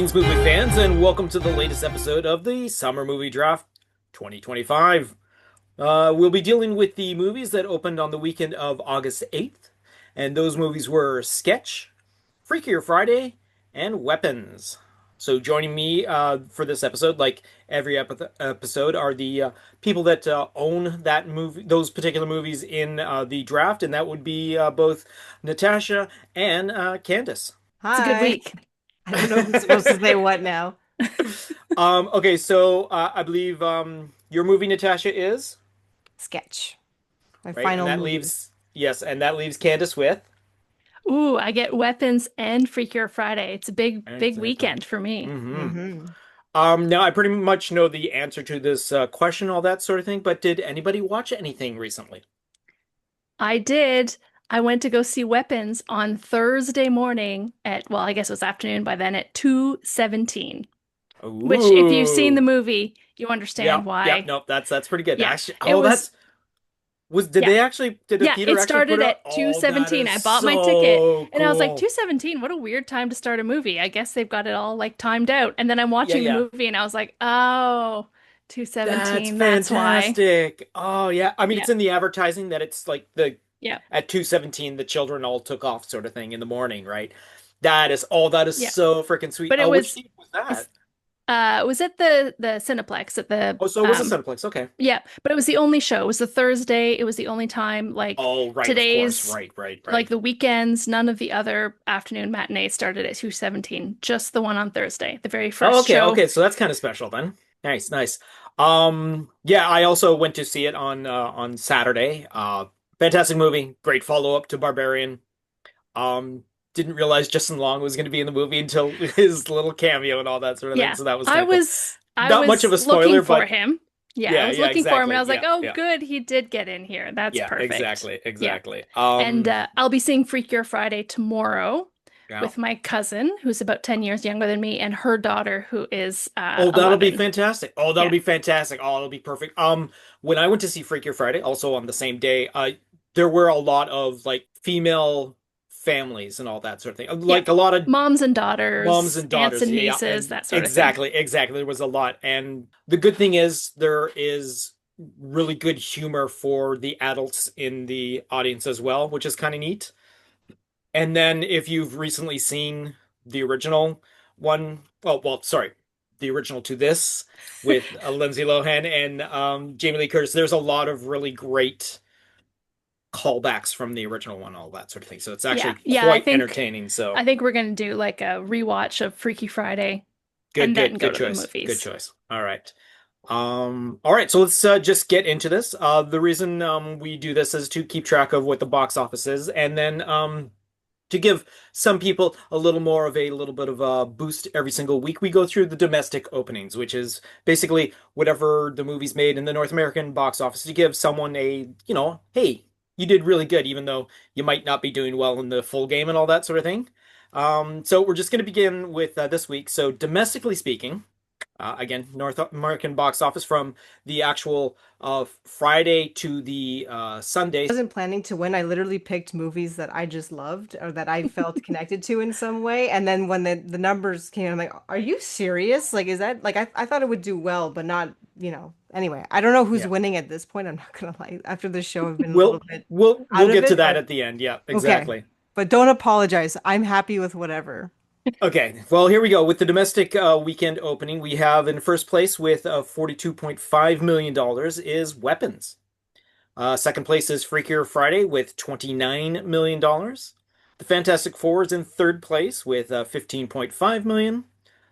Greetings, movie fans, and welcome to the latest episode of the Summer Movie Draft 2025. We'll be dealing with the movies that opened on the weekend of August 8th, and those movies were Sketch, Freakier Friday, and Weapons. So joining me for this episode, like every episode, are the people that own that movie, those particular movies in the draft, and that would be both Natasha and Candace. It's a good Hi. week. I don't know who's supposed to say what now. Okay, so I believe your movie, Natasha, is Sketch. My right, and final that movie. leaves yes, and that leaves Candace with. Ooh, I get weapons and Freakier Friday. It's a big Exactly. weekend for me. hmm Hmm Now I pretty much know the answer to this question, all that sort of thing. But did anybody watch anything recently? I did. I went to go see Weapons on Thursday morning at, well, I guess it was afternoon by then at 2:17, which if you've seen the Ooh, movie, you yeah, understand yeah. why. No, that's pretty good. Yeah, Actually, it oh, was, that's was did yeah. they actually did the Yeah, theater it actually put started it out? at Oh, that 2:17. is I bought my ticket so and I was like, cool. 2:17, what a weird time to start a movie. I guess they've got it all like timed out. And then I'm Yeah, watching the yeah. movie and I was like, oh, That's 2:17, that's why. fantastic. Oh yeah. I mean, Yeah. it's in the advertising that it's like the Yeah. at 2:17 the children all took off sort of thing in the morning, right? That is Yeah. so freaking sweet. But Oh, which theater was that? it was at the Cineplex at the Oh, so it was a Cineplex. Okay. yeah, but it was the only show. It was the Thursday. It was the only time like Oh, right, of course. today's Right, right, like right. the weekends, none of the other afternoon matinees started at 2:17, just the one on Thursday, the very Oh, first okay, show. okay. So that's kind of special then. Nice, nice. Yeah, I also went to see it on Saturday. Fantastic movie. Great follow-up to Barbarian. Didn't realize Justin Long was going to be in the movie until his little cameo and all that sort of thing. Yeah. So that was I kind of cool. was I Not much of was a looking spoiler, for but him. Yeah, I yeah, was yeah, looking for him and I exactly. was like, Yeah, "Oh, yeah, good, he did get in here. That's yeah, perfect." exactly, Yeah. exactly. And I'll be seeing Freakier Friday tomorrow Yeah. with my cousin, who's about 10 years younger than me, and her daughter, who is Oh, that'll be 11. fantastic. Oh, that'll Yeah. be fantastic. Oh, it'll be perfect. When I went to see Freakier Friday, also on the same day, there were a lot of like female families and all that sort of thing. Yeah. Like a lot of Moms and moms daughters, and aunts daughters. and Yeah, yeah, nieces, and that sort of thing. exactly, exactly. There was a lot. And the good thing is there is really good humor for the adults in the audience as well, which is kind of neat. And then if you've recently seen the original one, sorry, the original to this with Lindsay Lohan and Jamie Lee Curtis, there's a lot of really great callbacks from the original one, all that sort of thing. So it's Yeah. actually Yeah, quite entertaining. I So think we're gonna do like a rewatch of Freaky Friday good, and then good, go good to the choice. Good movies. choice. All right. All right, so let's just get into this. The reason we do this is to keep track of what the box office is, and then to give some people a little more of a little bit of a boost every single week, we go through the domestic openings, which is basically whatever the movie's made in the North American box office to give someone a, hey, you did really good, even though you might not be doing well in the full game and all that sort of thing. So we're just going to begin with this week. So domestically speaking, again, North American box office from the actual Friday to the Sunday. I wasn't planning to win. I literally picked movies that I just loved or that I felt connected to in some way. And then when the numbers came, I'm like, are you serious? Like, is that like I thought it would do well, but not, Anyway, I don't know who's Yeah. winning at this point. I'm not gonna lie. After this show, I've been a little We'll bit we'll out we'll of get to it, that but at the end. Yeah, okay. exactly. But don't apologize. I'm happy with whatever. Okay, well, here we go. With the domestic weekend opening, we have in first place with $42.5 million is Weapons. Second place is Freakier Friday with $29 million. The Fantastic Four is in third place with 15.5 million.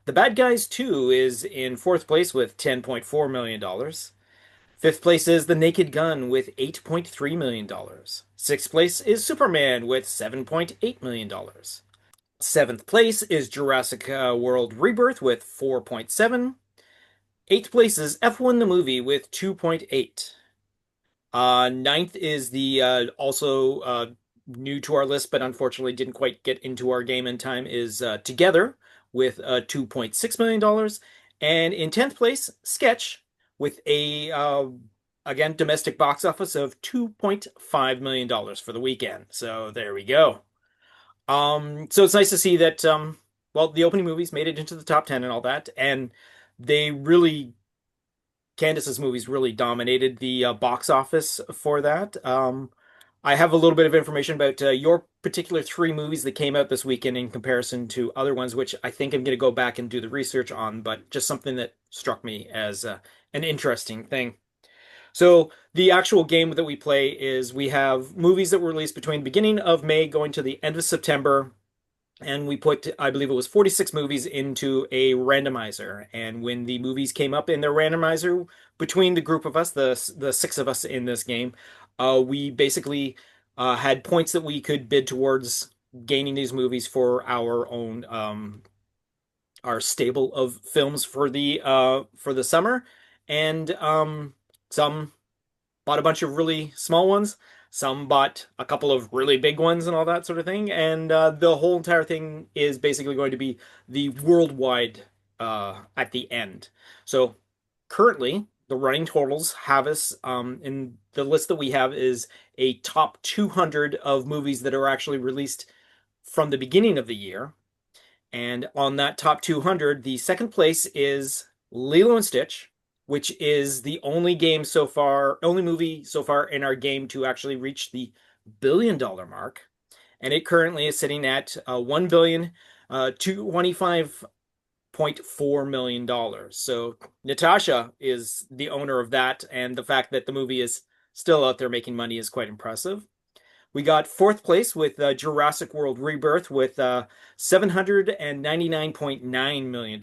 The Bad Guys 2 is in fourth place with $10.4 million. Fifth place is The Naked Gun with $8.3 million. Sixth place is Superman with $7.8 million. Seventh place is Jurassic World Rebirth with 4.7. Eighth place is F1 the movie with 2.8. Ninth is the also new to our list, but unfortunately didn't quite get into our game in time, is Together with $2.6 million. And in 10th place, Sketch with a, again, domestic box office of $2.5 million for the weekend. So there we go. So it's nice to see that well, the opening movies made it into the top 10 and all that, and they really Candace's movies really dominated the box office for that. I have a little bit of information about your particular three movies that came out this weekend in comparison to other ones, which I think I'm going to go back and do the research on, but just something that struck me as an interesting thing. So the actual game that we play is we have movies that were released between the beginning of May going to the end of September, and we put, I believe it was 46 movies into a randomizer. And when the movies came up in the randomizer between the group of us, the six of us in this game, we basically had points that we could bid towards gaining these movies for our own our stable of films for the summer. And some bought a bunch of really small ones. Some bought a couple of really big ones and all that sort of thing. And the whole entire thing is basically going to be the worldwide at the end. So currently, the running totals have us in the list that we have is a top 200 of movies that are actually released from the beginning of the year. And on that top 200, the second place is Lilo and Stitch, which is the only game so far, only movie so far in our game to actually reach the $1 billion mark. And it currently is sitting at 1 billion $225.4 million. So Natasha is the owner of that, and the fact that the movie is still out there making money is quite impressive. We got fourth place with Jurassic World Rebirth with $799.9 million.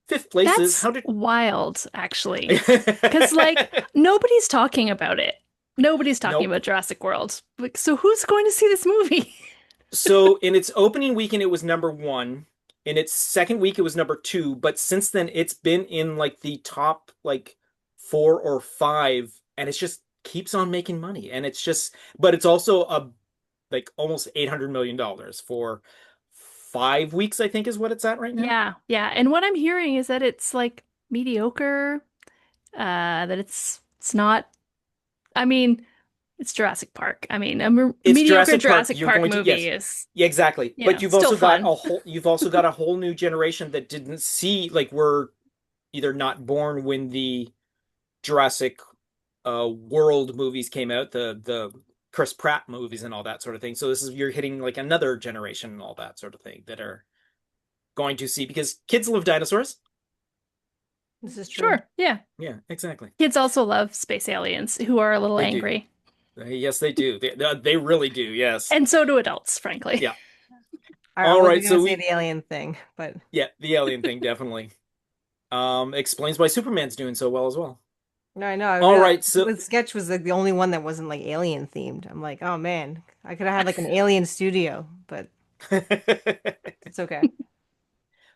Fifth place is That's how did wild, actually. Because, like, nobody's talking about it. Nobody's talking Nope. about Jurassic World. Like, so who's going to see this movie? So in its opening weekend, it was number one. In its second week, it was number two. But since then, it's been in like the top like four or five, and it's just keeps on making money. And it's just, but it's also a like almost $800 million for 5 weeks, I think is what it's at right now. Yeah, yeah. And what I'm hearing is that it's like mediocre, that it's not, I mean, it's Jurassic Park. I mean, a It's mediocre Jurassic Park. Jurassic You're Park going to, movie yes, is, yeah, exactly. you But know, still fun. you've also got a whole new generation that didn't see like were either not born when the Jurassic World movies came out, the Chris Pratt movies and all that sort of thing. So this is you're hitting like another generation and all that sort of thing that are going to see because kids love dinosaurs. This is true. Sure, yeah. Yeah, exactly. Kids also love space aliens who are a little They do. angry. Yes, they do. They really do. Yes. And so do adults, frankly. Yeah. I All right. wasn't So gonna say we the alien thing, but yeah, the alien thing definitely explains why Superman's doing so well as well. no, I know. I All realized right. So the sketch was like the only one that wasn't like alien themed. I'm like, oh man, I could have had like an alien studio, but it's okay.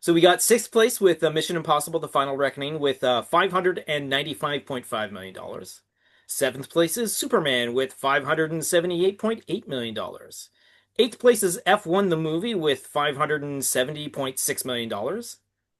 So we got sixth place with Mission Impossible: The Final Reckoning with $595.5 million. Seventh place is Superman with $578.8 million. Eighth place is F1 the movie with $570.6 million.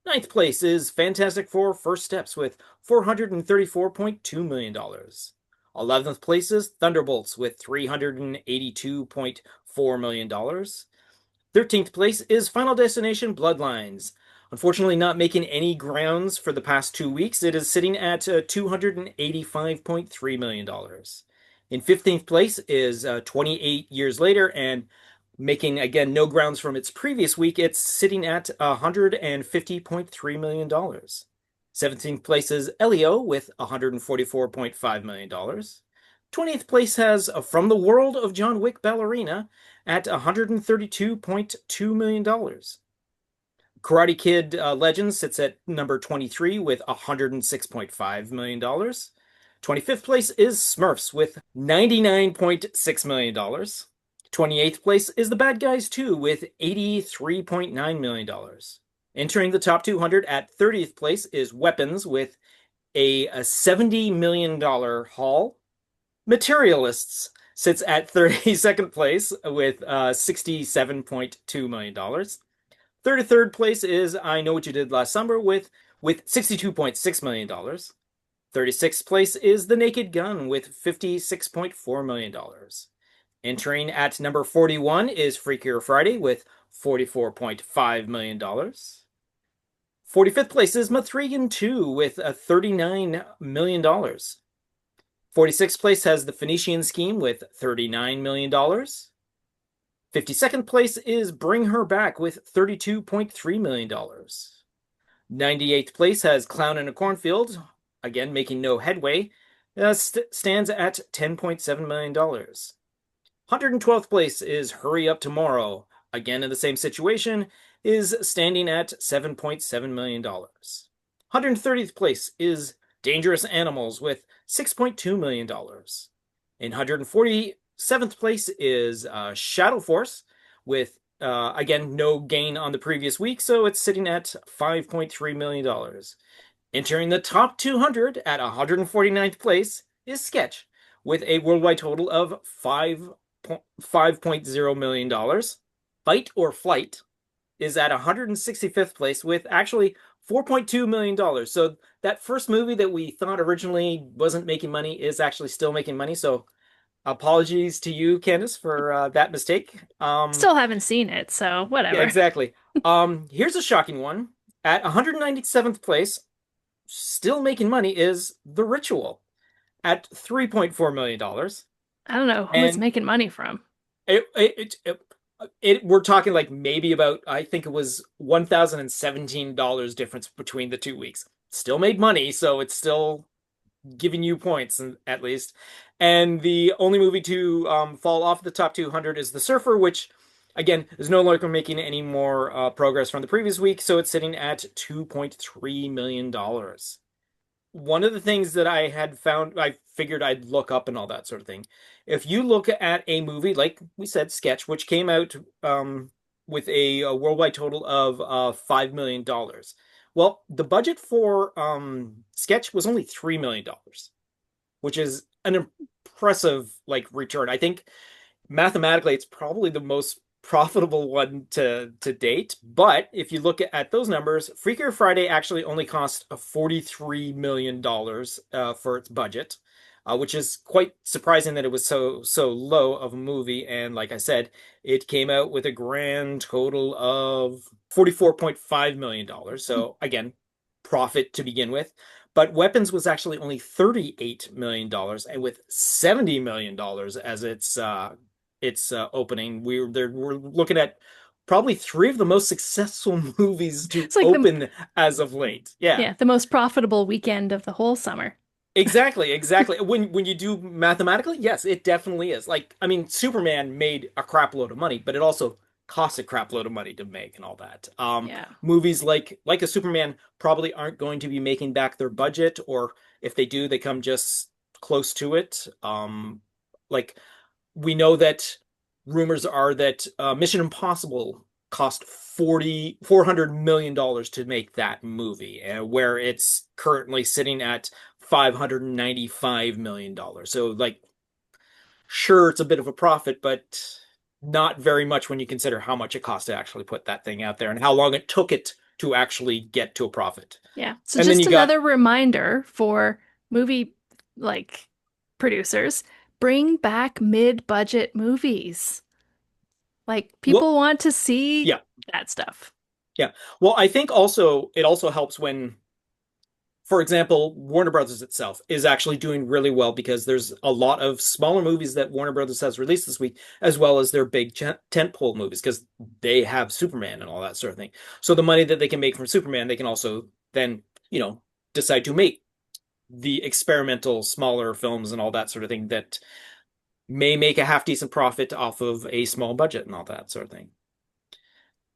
Ninth place is Fantastic Four: First Steps with $434.2 million. 11th place is Thunderbolts with $382.4 million. 13th place is Final Destination Bloodlines. Unfortunately, not making any grounds for the past 2 weeks. It is sitting at $285.3 million. In 15th place is 28 years later and making, again, no grounds from its previous week. It's sitting at $150.3 million. 17th place is Elio with $144.5 million. 20th place has From the World of John Wick Ballerina at $132.2 million. Karate Kid Legends sits at number 23 with $106.5 million. 25th place is Smurfs with $99.6 million. 28th place is The Bad Guys 2 with $83.9 million. Entering the top 200 at 30th place is Weapons with a $70 million haul. Materialists sits at 32nd place with $67.2 million. 33rd place is I Know What You Did Last Summer with $62.6 million. 36th place is The Naked Gun with $56.4 million. Entering at number 41 is Freakier Friday with $44.5 million. 45th place is Mathregan 2 with $39 million. 46th place has The Phoenician Scheme with $39 million. 52nd place is Bring Her Back with $32.3 million. 98th place has Clown in a Cornfield, again making no headway, stands at $10.7 million. 112th place is Hurry Up Tomorrow, again in the same situation, is standing at $7.7 million. 130th place is Dangerous Animals with $6.2 million. In 147th place is Shadow Force with, again, no gain on the previous week, so it's sitting at $5.3 million. Entering the top 200 at 149th place is Sketch with a worldwide total of $5.0 million. Fight or Flight is at 165th place with actually $4.2 million. So that first movie that we thought originally wasn't making money is actually still making money. So apologies to you, Candace, for that mistake. Still haven't seen it, so Yeah, whatever. exactly. Here's a shocking one. At 197th place, still making money, is The Ritual at $3.4 million. I don't know who it's And making money from. we're talking like maybe about, I think it was $1,017 difference between the 2 weeks. Still made money, so it's still giving you points at least. And the only movie to fall off the top 200 is The Surfer, which again is no longer making any more progress from the previous week, so it's sitting at $2.3 million. One of the things that I had found, I figured I'd look up and all that sort of thing. If you look at a movie, like we said, Sketch, which came out with a worldwide total of $5 million. Well, the budget for Sketch was only $3 million, which is an impressive like return. I think mathematically it's probably the most profitable one to date. But if you look at those numbers, Freakier Friday actually only cost $43 million for its budget, which is quite surprising that it was so low of a movie. And like I said, it came out with a grand total of $44.5 million. So again, profit to begin with. But Weapons was actually only $38 million, and with $70 million as its opening, we're looking at probably three of the most successful movies to It's like the open as of late. Yeah. yeah, the most profitable weekend of the whole summer. Exactly, exactly. When you do mathematically, yes, it definitely is. Like, I mean, Superman made a crap load of money, but it also costs a crap load of money to make and all that. Yeah. Movies like a Superman probably aren't going to be making back their budget, or if they do, they come just close to it. Like we know that rumors are that Mission Impossible cost 400 million dollars to make that movie, where it's currently sitting at $595 million. So, like, sure, it's a bit of a profit, but not very much when you consider how much it cost to actually put that thing out there and how long it took it to actually get to a profit. Yeah. So And then just you got, another reminder for movie like producers, bring back mid-budget movies. Like well, people want to see yeah, that stuff. yeah. Well, I think also it also helps when, for example, Warner Brothers itself is actually doing really well because there's a lot of smaller movies that Warner Brothers has released this week, as well as their big tentpole movies, because they have Superman and all that sort of thing. So the money that they can make from Superman, they can also then, decide to make the experimental smaller films and all that sort of thing that may make a half decent profit off of a small budget and all that sort of thing.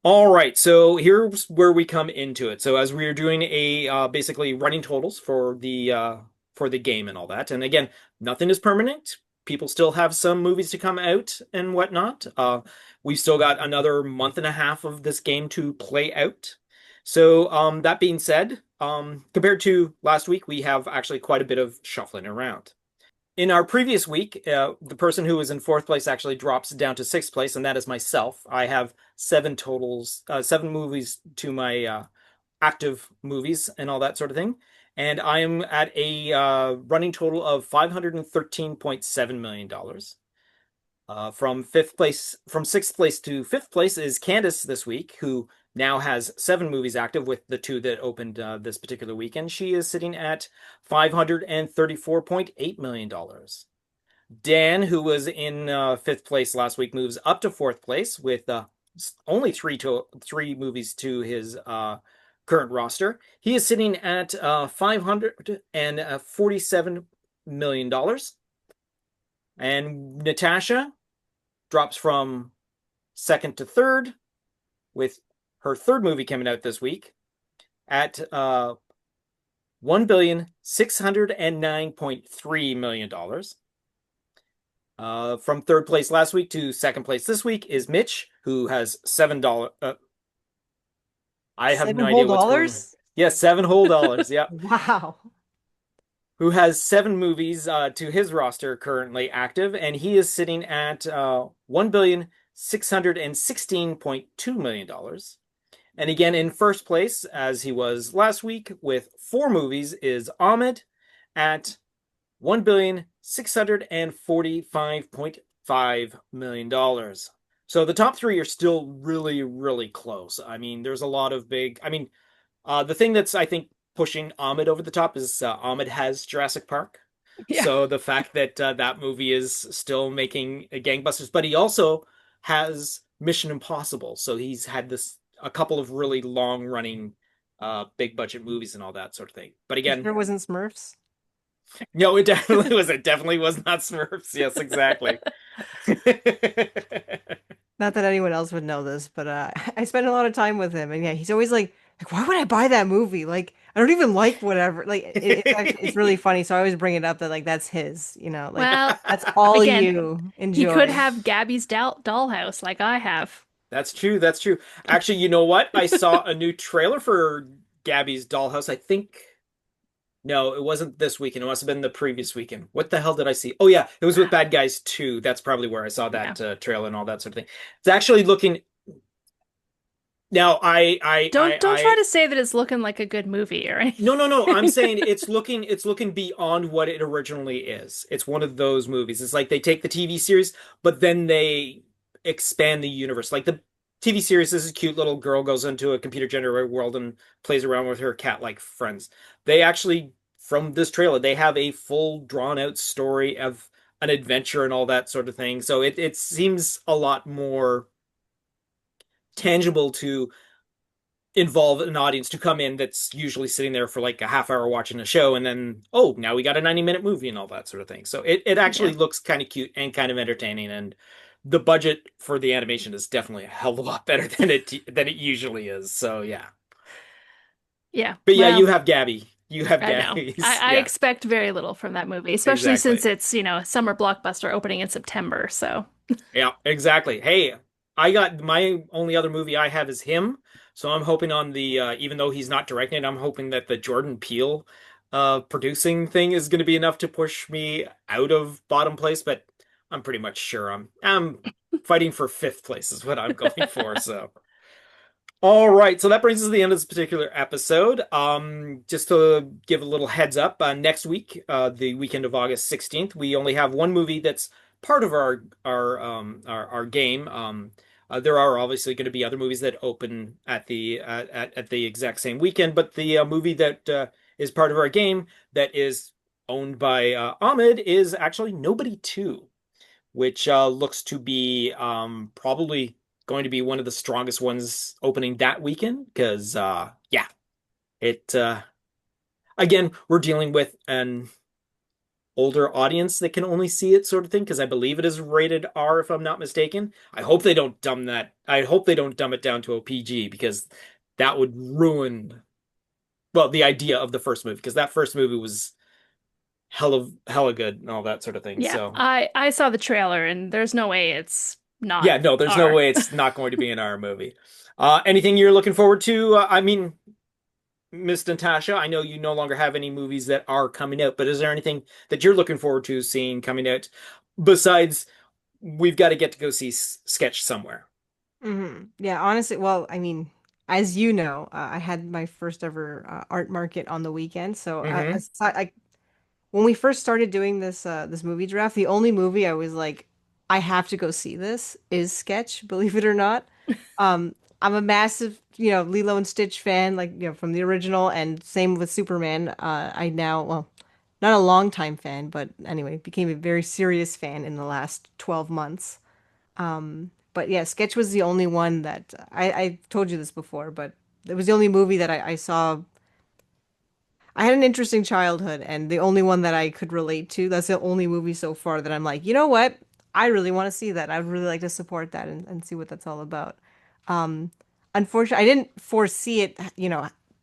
All right, so here's where we come into it. So as we are doing a basically running totals for the game and all that, and again, nothing is permanent. People still have some movies to come out and whatnot. We've still got another month and a half of this game to play out. So that being said, compared to last week, we have actually quite a bit of shuffling around. In our previous week, the person who was in fourth place actually drops down to sixth place, and that is myself. I have seven movies to my active movies and all that sort of thing. And I am at a running total of $513.7 million. From sixth place to fifth place is Candace this week, who now has 7 movies active with the 2 that opened this particular weekend. She is sitting at $534.8 million. Dan, who was in fifth place last week, moves up to fourth place with only three movies to his current roster. He is sitting at $547 million. And Natasha drops from second to third with her third movie coming out this week at $1,609.3 million. From third place last week to second place this week is Mitch, who has $7. I have no Seven whole idea what's going on. dollars? Yes, $7 whole. Yeah, Wow. who has 7 movies to his roster currently active, and he is sitting at $1,616.2 million. And again, in first place, as he was last week, with 4 movies, is Ahmed at $1,645.5 million. So the top three are still really, really close. I mean, there's a lot of big. I mean, the thing that's I think pushing Ahmed over the top is Ahmed has Jurassic Park. Yeah. So the fact that that movie is still making gangbusters, but he also has Mission Impossible. So he's had this a couple of really long running big budget movies and all that sort of thing. But You again, sure it wasn't Smurfs? no, it definitely was. It definitely was not Smurfs. Yes, exactly. Not that anyone else would know this, but I spend a lot of time with him, and yeah, he's always like, why would I buy that movie? Like, I don't even like whatever. Like, it's really funny. So I always bring it up that like that's his, like Well, that's all again, you he could enjoy. have Gabby's dollhouse like I have. That's true. That's true. Actually, you know what? I saw a new trailer for Gabby's Dollhouse. I think no, it wasn't this weekend. It must have been the previous weekend. What the hell did I see? Oh yeah, it was with Bad Guys 2. That's probably where I saw Yeah. that trailer and all that sort of thing. It's actually looking now. Don't try to say that it's looking like a good movie or anything. No, no, no. I'm saying it's looking beyond what it originally is. It's one of those movies. It's like they take the TV series, but then they expand the universe. Like the TV series, this is cute little girl goes into a computer generated world and plays around with her cat-like friends. They actually, from this trailer, they have a full drawn out story of an adventure and all that sort of thing. So it seems a lot more tangible to involve an audience to come in that's usually sitting there for like a half hour watching a show and then now we got a 90-minute movie and all that sort of thing. So it actually Yeah. looks kind of cute and kind of entertaining, and the budget for the animation is definitely a hell of a lot better than it usually is. So yeah. Yeah. But yeah, Well, you have I know. Gabby's. I Yeah, expect very little from that movie, especially since exactly. it's, a summer blockbuster opening in September. So, Yeah, exactly. Hey, I got my only other movie I have is him. So I'm hoping on the even though he's not directing it, I'm hoping that the Jordan Peele producing thing is going to be enough to push me out of bottom place, but I'm pretty much sure I'm fighting for fifth place is what I'm going for. So all right, so that brings us to the end of this particular episode. Just to give a little heads up, next week, the weekend of August 16th, we only have one movie that's part of our game. There are obviously going to be other movies that open at the exact same weekend, but the movie that is part of our game that is owned by Ahmed is actually Nobody 2, which looks to be probably going to be one of the strongest ones opening that weekend because yeah, it again, we're dealing with an older audience that can only see it sort of thing because I believe it is rated R if I'm not mistaken. I hope they don't dumb it down to a PG because that would ruin the idea of the first movie because that first movie was hella good and all that sort of thing. yeah, So I saw the trailer and there's no way it's not yeah, no, there's no R. way it's not going to be an R movie. Anything you're looking forward to? I mean, Miss Natasha, I know you no longer have any movies that are coming out, but is there anything that you're looking forward to seeing coming out besides we've got to get to go see Sketch somewhere? Yeah, honestly, well, I mean, as you know, I had my first ever art market on the weekend. So Mm-hmm. when we first started doing this movie draft, the only movie I was like I have to go see this is Sketch, believe it or not. I'm a massive, Lilo and Stitch fan, like, from the original, and same with Superman. I now, well, not a long time fan, but anyway, became a very serious fan in the last 12 months. But yeah, Sketch was the only one that I told you this before, but it was the only movie that I saw. I had an interesting childhood, and the only one that I could relate to. That's the only movie so far that I'm like, you know what? I really want to see that. I'd really like to support that and see what that's all about. Um, Unfortunately, I didn't foresee it,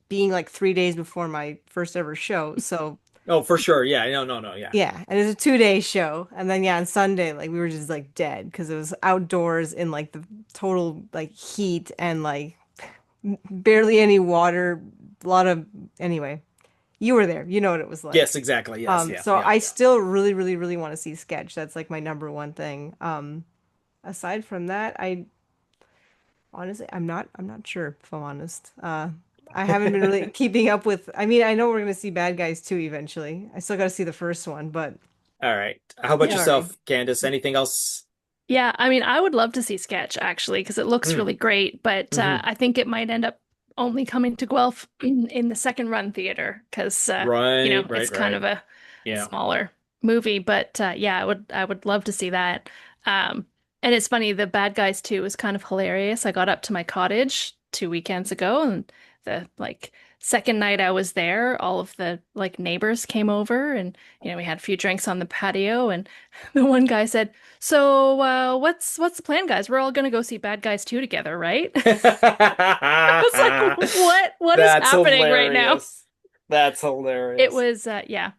being like 3 days before my first ever show. So Oh, for sure. Yeah. No, no, no. Yeah. yeah, and it was a 2 day show, and then yeah, on Sunday, like we were just like dead because it was outdoors in like the total like heat and like barely any water. A lot of anyway. You were there. You know what it was like. Yes, exactly. Yes. Yeah. So Yeah. I still really, really, really want to see Sketch. That's like my number one thing. Aside from that, I honestly, I'm not sure if I'm honest. I haven't been really keeping up with. I mean, I know we're gonna see Bad Guys 2 eventually. I still got to see the first one, but All right. How about yeah, all right. yourself, Candace? Anything else? Yeah, I mean, I would love to see Sketch actually because it looks Mm. really great, but Hmm. I think it might end up only coming to Guelph in the second run theater because Right. it's Right. kind of Right. a Yeah. smaller movie. But yeah, I would love to see that. Um, and it's funny, the Bad Guys 2 is kind of hilarious. I got up to my cottage 2 weekends ago, and the like second night I was there, all of the like neighbors came over, and we had a few drinks on the patio, and the one guy said, "So, what's the plan, guys? We're all gonna go see Bad Guys 2 together, right?" I was like, "What is That's happening right now?" hilarious. That's It hilarious. was, yeah,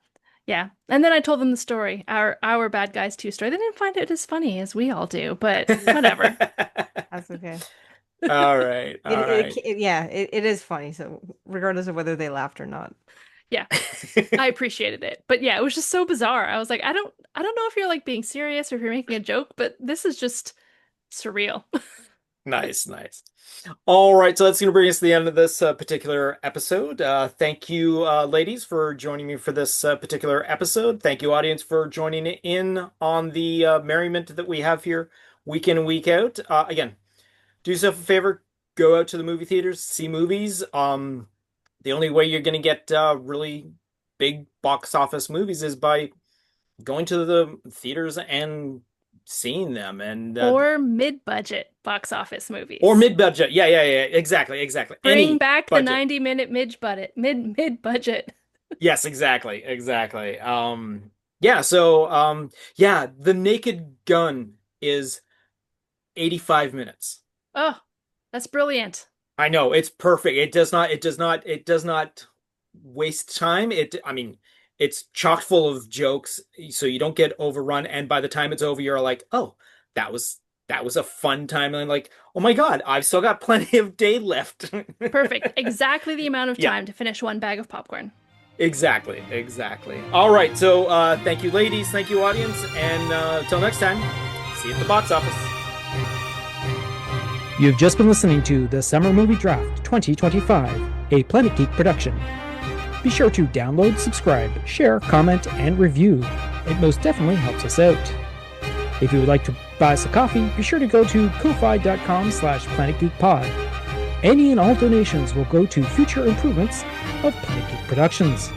yeah. And then I told them the story, our Bad Guys 2 story. They didn't find it as funny as we all do, but whatever. That's okay. All right. All right. Yeah, it is funny. So regardless of whether they laughed or not. Yeah, I appreciated it. But yeah, it was just so bizarre. I was like, I don't know if you're like being serious or if you're making a joke, but this is just surreal. Nice, nice. All right, so that's going to bring us to the end of this particular episode. Thank you, ladies, for joining me for this particular episode. Thank you, audience, for joining in on the merriment that we have here week in and week out. Again, do yourself a favor, go out to the movie theaters, see movies. The only way you're going to get really big box office movies is by going to the theaters and seeing them. And Or mid-budget box office or movies. mid-budget. Yeah, yeah, yeah. Exactly, exactly. Bring Any back the budget. 90-minute mid-budget, mid-budget. Yes, exactly, exactly. Yeah, so yeah, The Naked Gun is 85 minutes. Oh, that's brilliant. I know, it's perfect. It does not waste time. I mean, it's chock full of jokes, so you don't get overrun, and by the time it's over, you're like, oh, that was that was a fun time. And I'm like, oh my God, I've still got plenty of day left. Perfect. Exactly the amount of Yeah. time to finish one bag of popcorn. Exactly, exactly. All right, so thank you, ladies, thank you, audience, and until next time, see you at the box office. You've just been listening to the Summer Movie Draft 2025, a Planet Geek production. Be sure to download, subscribe, share, comment, and review. It most definitely helps us out. If you would like to buy us a coffee, be sure to go to ko-fi.com/planetgeekpod. Any and all donations will go to future improvements of Planet Geek Productions.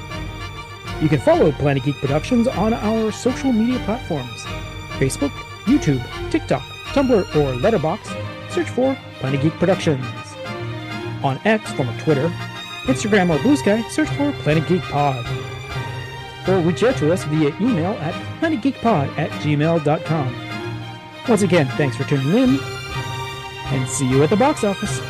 You can follow Planet Geek Productions on our social media platforms: Facebook, YouTube, TikTok, Tumblr, or Letterboxd. Search for Planet Geek Productions. On X, former Twitter, Instagram, or Blue Sky, search for Planet Geek Pod. Or reach out to us via email at planetgeekpod@gmail.com. Once again, thanks for tuning in, and see you at the box office.